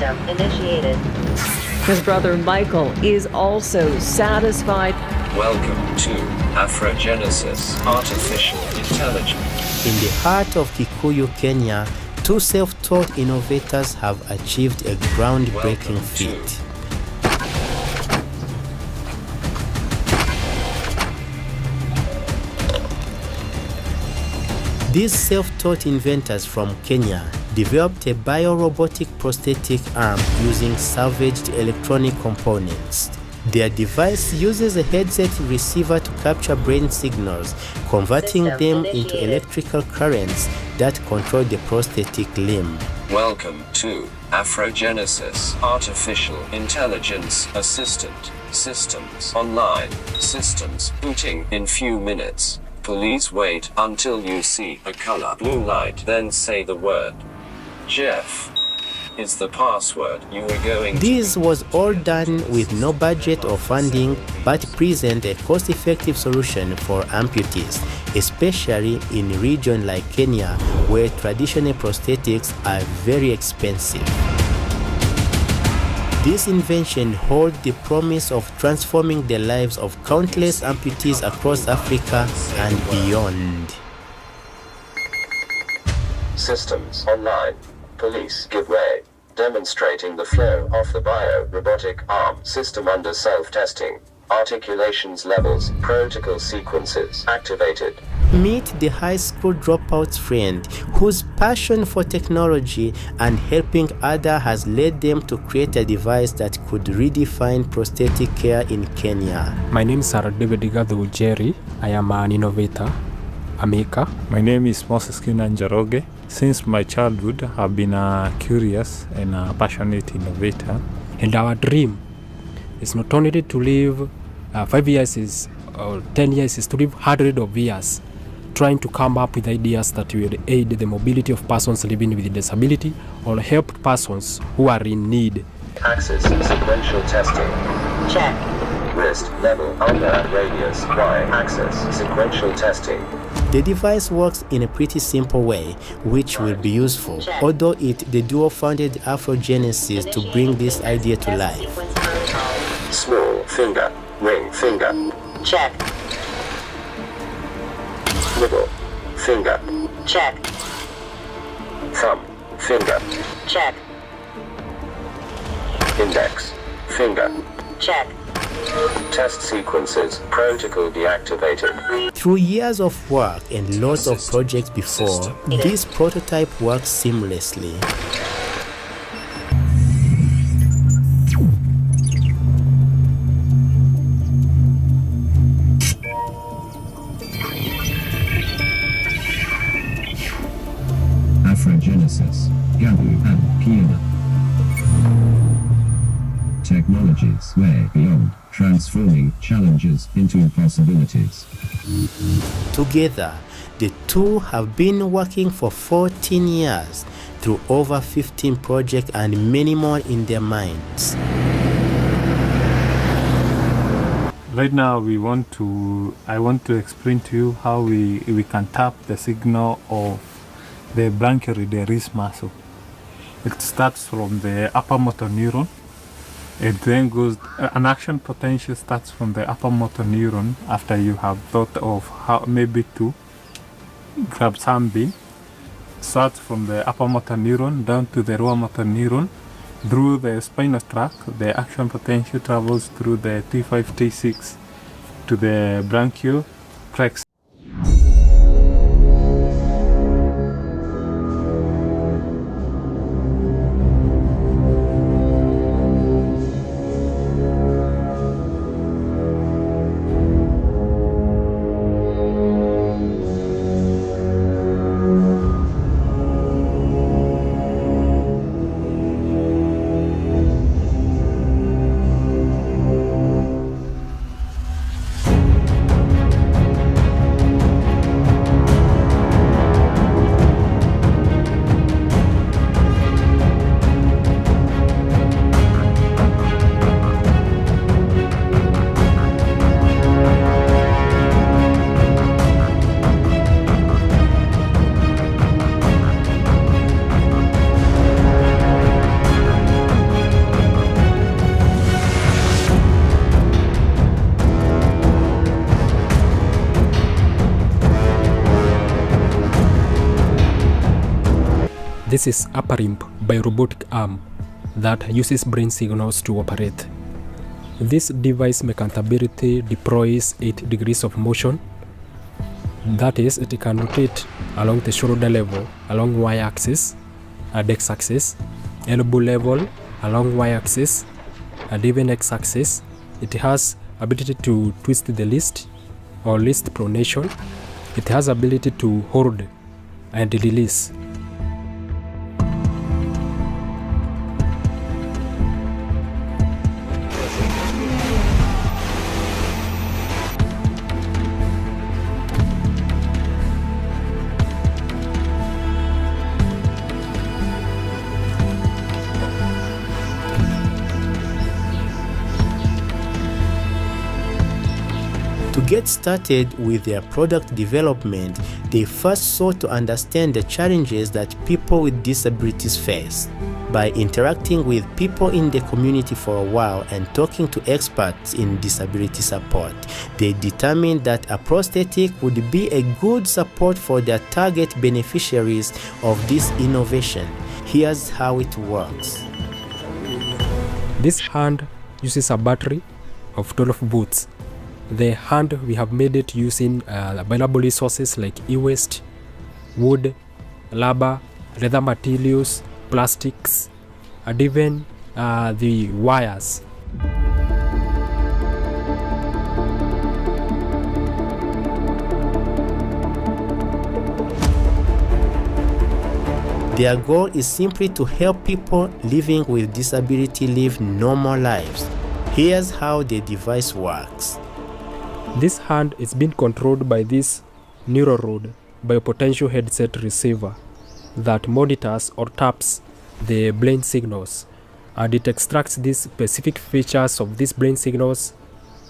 System initiated. His brother Michael is also satisfied. Welcome to Afrogenesis Artificial Intelligence. In the heart of Kikuyu, Kenya, two self-taught innovators have achieved a groundbreaking feat. These self-taught inventors from Kenya developed a bio-robotic prosthetic arm using salvaged electronic components. Their device uses a headset receiver to capture brain signals, converting them into electrical currents that control the prosthetic limb. Welcome to Afrogenesis Artificial Intelligence Assistant Systems Online Systems booting in few minutes. Please wait until you see a color blue light, then say the word Jeff is the password you are going This to was all done with no budget or funding, but present a cost-effective solution for amputees, especially in a region like Kenya, where traditional prosthetics are very expensive. This invention holds the promise of transforming the lives of countless amputees across Africa and beyond. Systems Online. Police give way. Demonstrating the flow of the bio-robotic arm system under self-testing. Articulations levels, protocol sequences activated. Meet the high school dropout's friend whose passion for technology and helping others has led them to create a device that could redefine prosthetic care in Kenya. My name is David Gathu Jerry. I am an innovator, a maker. My name is Moses Kiuna. Since my childhood, I've been a curious and a passionate innovator. And our dream is not only to live 5 years or 10 years, is to live hundreds of years, trying to come up with ideas that will aid the mobility of persons living with disability or help persons who are in need. Axis sequential testing. Check. Wrist level under radius y-axis sequential testing. The device works in a pretty simple way, which will be useful, although the duo founded Afrogenesis to bring this idea to life. Small finger, ring finger. Check. Middle finger. Check. Thumb finger. Check. Index finger. Check. Test sequences, protocol deactivated. Through years of work and lots of projects before, this prototype works seamlessly. Afrogenesis, Gathu and Kiuna. Technologies way beyond, transforming challenges into possibilities. Together, the two have been working for 14 years through over 15 projects and many more in their minds. Right now, I want to explain to you how we can tap the signal of the branchioradius muscle. It starts from the upper motor neuron. It then goes, an action potential starts from the upper motor neuron after you have thought of how maybe to grab something. Starts from the upper motor neuron down to the lower motor neuron. Through the spinal tract, the action potential travels through the T5, T6 to the branchial plexus. This is upper limb by robotic arm that uses brain signals to operate. This device mechanability deploys 8 degrees of motion. That is, it can rotate along the shoulder level, along y-axis, and x-axis, elbow level, along y-axis, and even x-axis. It has ability to twist the wrist or wrist pronation. It has ability to hold and release. To get started with their product development, they first sought to understand the challenges that people with disabilities face. By interacting with people in the community for a while and talking to experts in disability support, they determined that a prosthetic would be a good support for their target beneficiaries of this innovation. Here's how it works. This hand uses a battery of 12 volts. The hand, we have made it using available resources like e-waste, wood, rubber, leather materials, plastics, and even the wires. Their goal is simply to help people living with disability live normal lives. Here's how the device works. This hand is being controlled by this neural rod by a potential headset receiver that monitors or taps the brain signals, and it extracts these specific features of these brain signals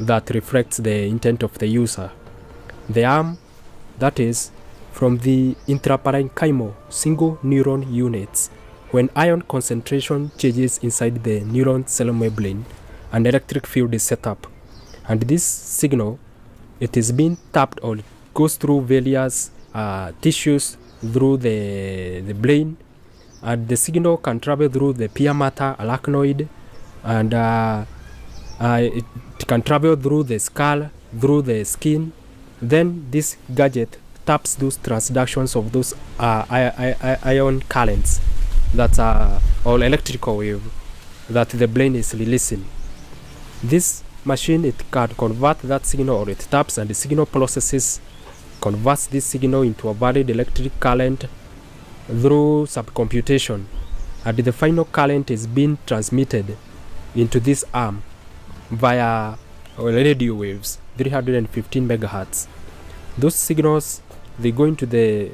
that reflects the intent of the user. The arm, that is, from the intraparenchymal single neuron units. When ion concentration changes inside the neuron cell membrane, an electric field is set up, and this signal, it is being tapped or it goes through various tissues through the brain, and the signal can travel through the pia mater, arachnoid, and it can travel through the skull, through the skin. Then this gadget taps those transductions of those ion currents that are or electrical wave that the brain is releasing. This machine, it can convert that signal, or it taps and the signal processes, converts this signal into a valid electric current through subcomputation, and the final current is being transmitted into this arm via radio waves, 315 megahertz. Those signals, they go into the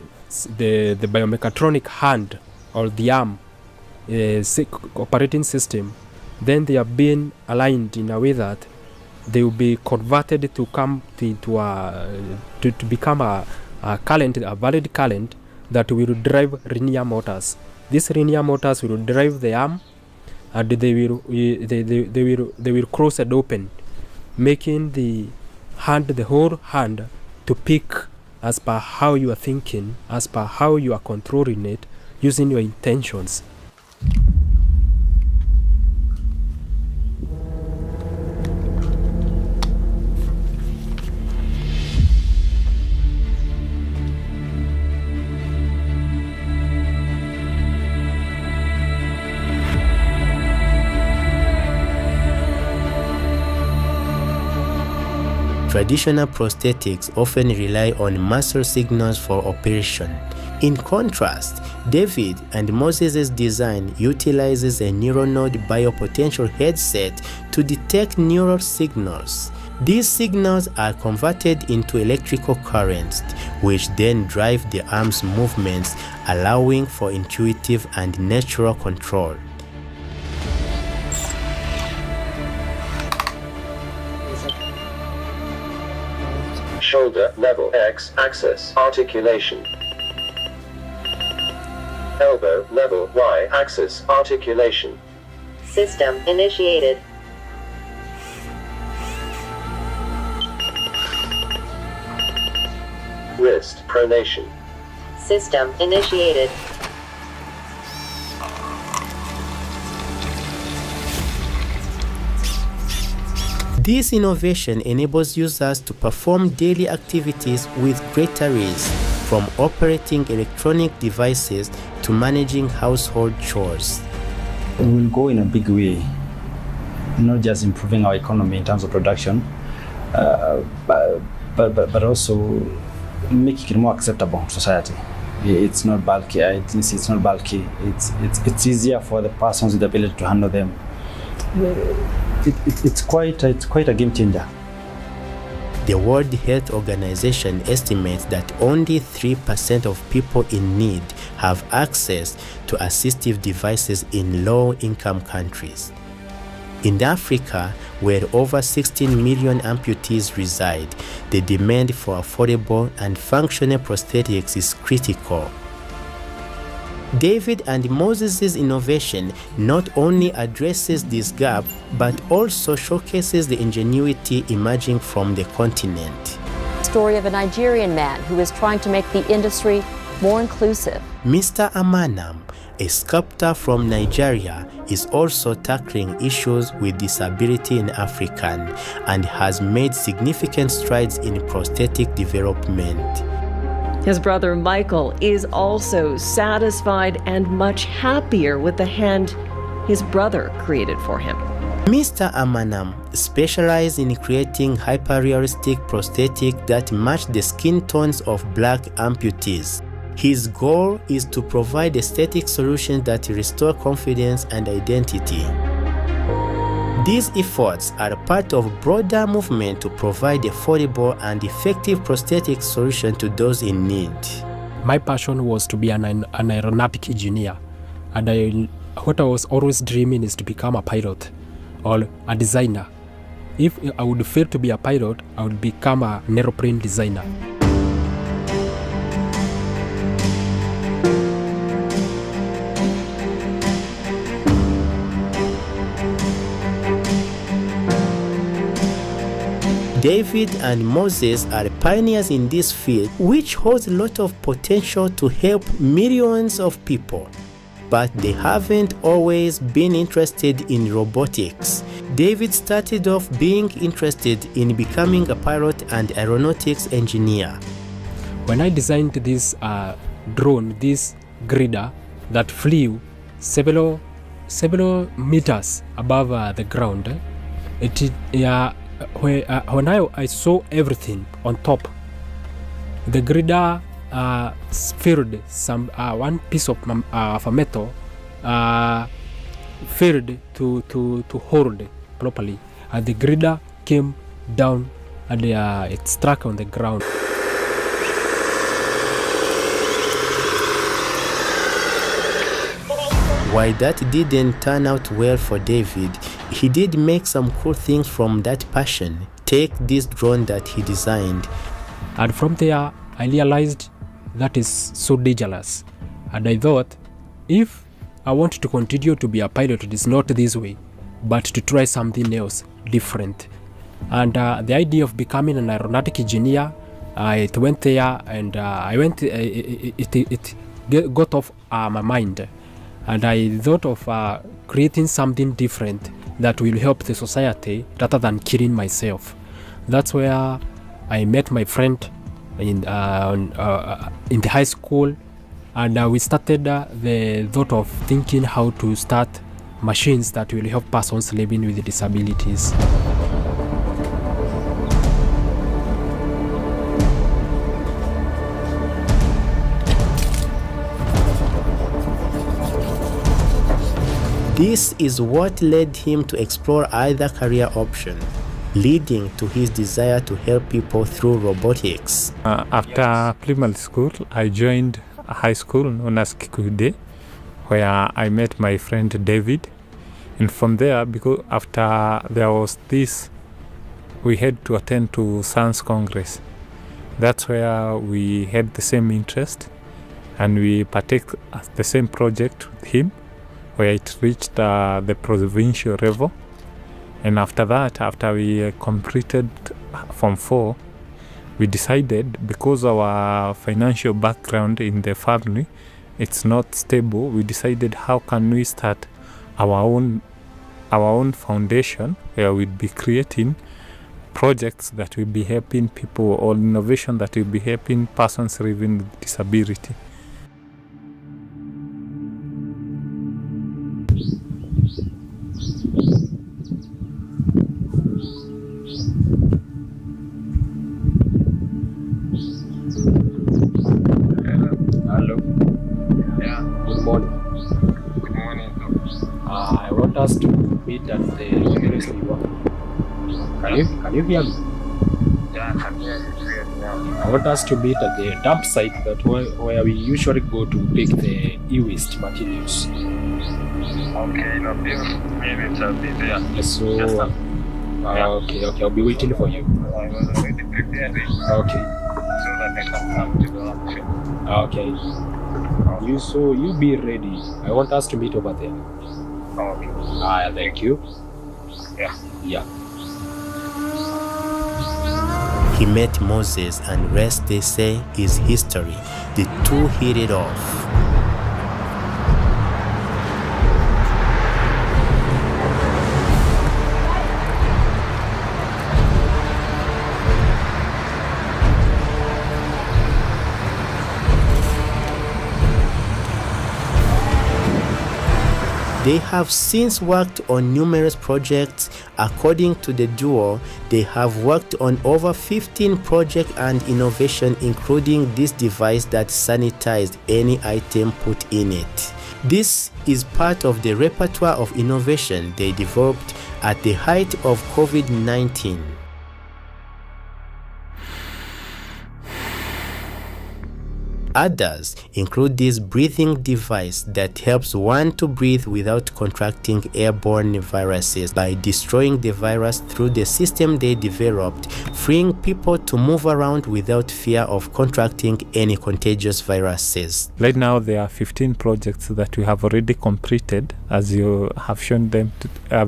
biomechatronic hand or the arm operating system. Then they are being aligned in a way that they will be converted to come to become a current, a valid current that will drive linear motors. These linear motors will drive the arm, and they will close and open, making the whole hand to pick as per how you are thinking, as per how you are controlling it, using your intentions. Traditional prosthetics often rely on muscle signals for operation. In contrast, David and Moses' design utilizes a neural node biopotential headset to detect neural signals. These signals are converted into electrical currents, which then drive the arm's movements, allowing for intuitive and natural control. Shoulder level X-axis articulation. Elbow level Y-axis articulation. System initiated. Wrist pronation. System initiated. This innovation enables users to perform daily activities with greater ease, from operating electronic devices to managing household chores. We will go in a big way, not just improving our economy in terms of production, but also making it more acceptable to society. It's not bulky. At least it's not bulky. It's easier for the persons with the ability to handle them. It's quite a game changer. The World Health Organization estimates that only 3% of people in need have access to assistive devices in low-income countries. In Africa, where over 16 million amputees reside, the demand for affordable and functional prosthetics is critical. David and Moses' innovation not only addresses this gap, but also showcases the ingenuity emerging from the continent. Story of a Nigerian man who is trying to make the industry more inclusive. Mr. Amanam, a sculptor from Nigeria, is also tackling issues with disability in Africa and has made significant strides in prosthetic development. His brother Michael is also satisfied and much happier with the hand his brother created for him. Mr. Amanam specializes in creating hyper-realistic prosthetics that match the skin tones of black amputees. His goal is to provide aesthetic solutions that restore confidence and identity. These efforts are part of a broader movement to provide affordable and effective prosthetic solutions to those in need. My passion was to be an aeronautic engineer, and what I was always dreaming is to become a pilot or a designer. If I would fail to be a pilot, I would become an aeroplane designer. David and Moses are pioneers in this field, which holds a lot of potential to help millions of people. But they haven't always been interested in robotics. David started off being interested in becoming a pilot and aeronautics engineer. When I designed this drone, this grider that flew several meters above the ground, when I saw everything on top, the grider failed some one piece of a metal failed to hold properly, and the grider came down and it struck on the ground. While that didn't turn out well for David, he did make some cool things from that passion. Take this drone that he designed. And from there, I realized that is so dangerous. And I thought, if I want to continue to be a pilot, it is not this way, but to try something else, different. And the idea of becoming an aeronautic engineer, it went there, and it got off my mind. And I thought of creating something different that will help the society rather than killing myself. That's where I met my friend in the high school, and we started the thought of thinking how to start machines that will help persons living with disabilities. This is what led him to explore other career options, leading to his desire to help people through robotics. After primary school, I joined a high school known as Kikude, where I met my friend David. And from there, because after there was this, we had to attend to Science Congress. That's where we had the same interest, and we partake at the same project with him, where it reached the provincial level. And after that, after we completed Form 4, we decided, because our financial background in the family, it's not stable, we decided how can we start our own foundation where we'd be creating projects that will be helping people, or innovation that will be helping persons living with disability. Hello. Yeah, Good morning. good morning. I want us to meet at the nearest work. Can you hear me? Yeah, I can hear you clearly now. I want us to meet at the dump site where we usually go to pick the e-waste materials. Okay, no deal. Maybe I'll be there. Yes, so Yes, sir. okay, I'll be waiting for you. I was already prepared Okay, so that I can come to the auction. okay. You be ready. I want us to meet over there. Okay. Thank you. Yeah. Yeah. He met Moses, and rest, they say, is history. The two hit it off. They have since worked on numerous projects. According to the duo, they have worked on over 15 projects and innovation, including this device that sanitized any item put in it. This is part of the repertoire of innovation they developed at the height of COVID-19. Others include this breathing device that helps one to breathe without contracting airborne viruses by destroying the virus through the system they developed, freeing people to move around without fear of contracting any contagious viruses. Right now, there are 15 projects that we have already completed, as you have shown them.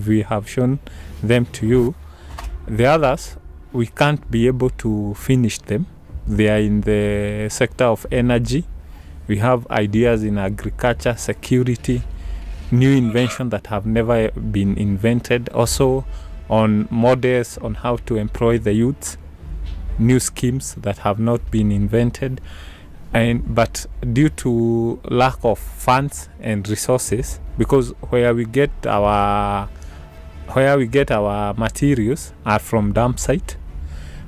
We have shown them to you. The others, we can't be able to finish them. They are in the sector of energy. We have ideas in agriculture, security, new invention that have never been invented. Also on models on how to employ the youth, new schemes that have not been invented. But due to lack of funds and resources, because where we get our materials are from dump site,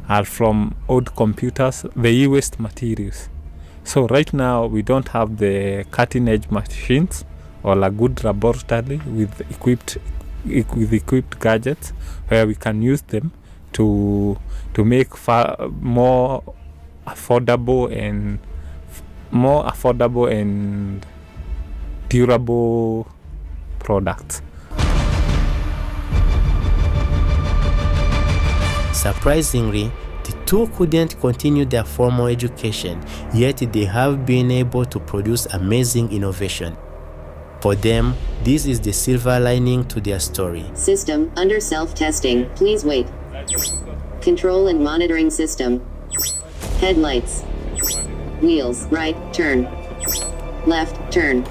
are from old computers, the e-waste materials. So right now we don't have the cutting edge machines or a good laboratory with equipped gadgets where we can use them to make more affordable and durable products. Surprisingly, the two couldn't continue their formal education, yet they have been able to produce amazing innovation. For them, this is the silver lining to their story. System under self-testing. Please wait. Control and monitoring system. Headlights. Wheels, right, turn. Left, turn.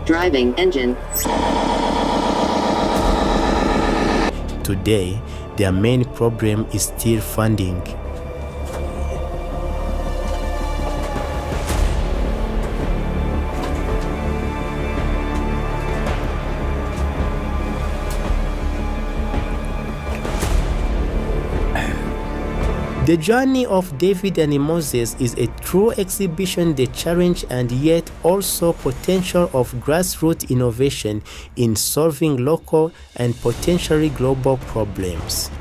Driving engine. Today, their main problem is still funding. The journey of David and Moses is a true exhibition, the challenge and yet also potential of grassroots innovation in solving local and potentially global problems.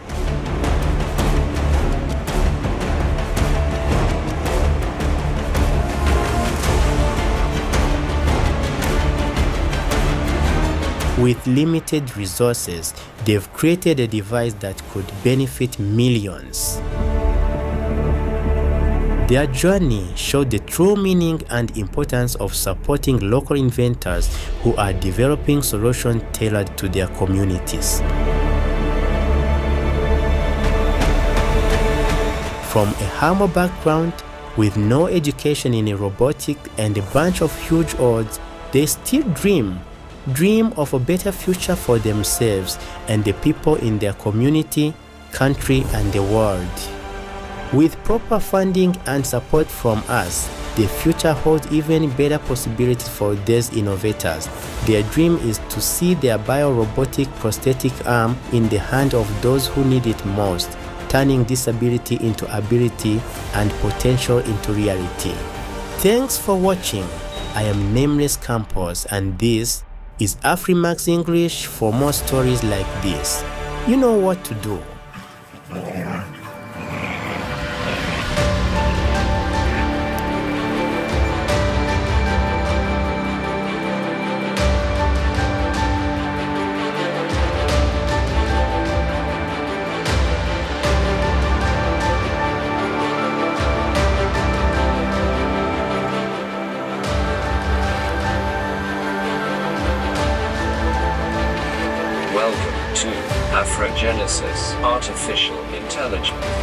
With limited resources, they've created a device that could benefit millions. Their journey showed the true meaning and importance of supporting local inventors who are developing solutions tailored to their communities. From a humble background, with no education in a robotic and a bunch of huge odds, they still dream of a better future for themselves and the people in their community, country, and the world. With proper funding and support from us, the future holds even better possibilities for these innovators. Their dream is to see their biorobotic prosthetic arm in the hand of those who need it most, turning disability into ability and potential into reality. Thanks for watching. I am Nameless Campos, and this is Afrimax English. For more stories like this, you know what to do. Welcome to Afrogenesis Artificial Intelligence.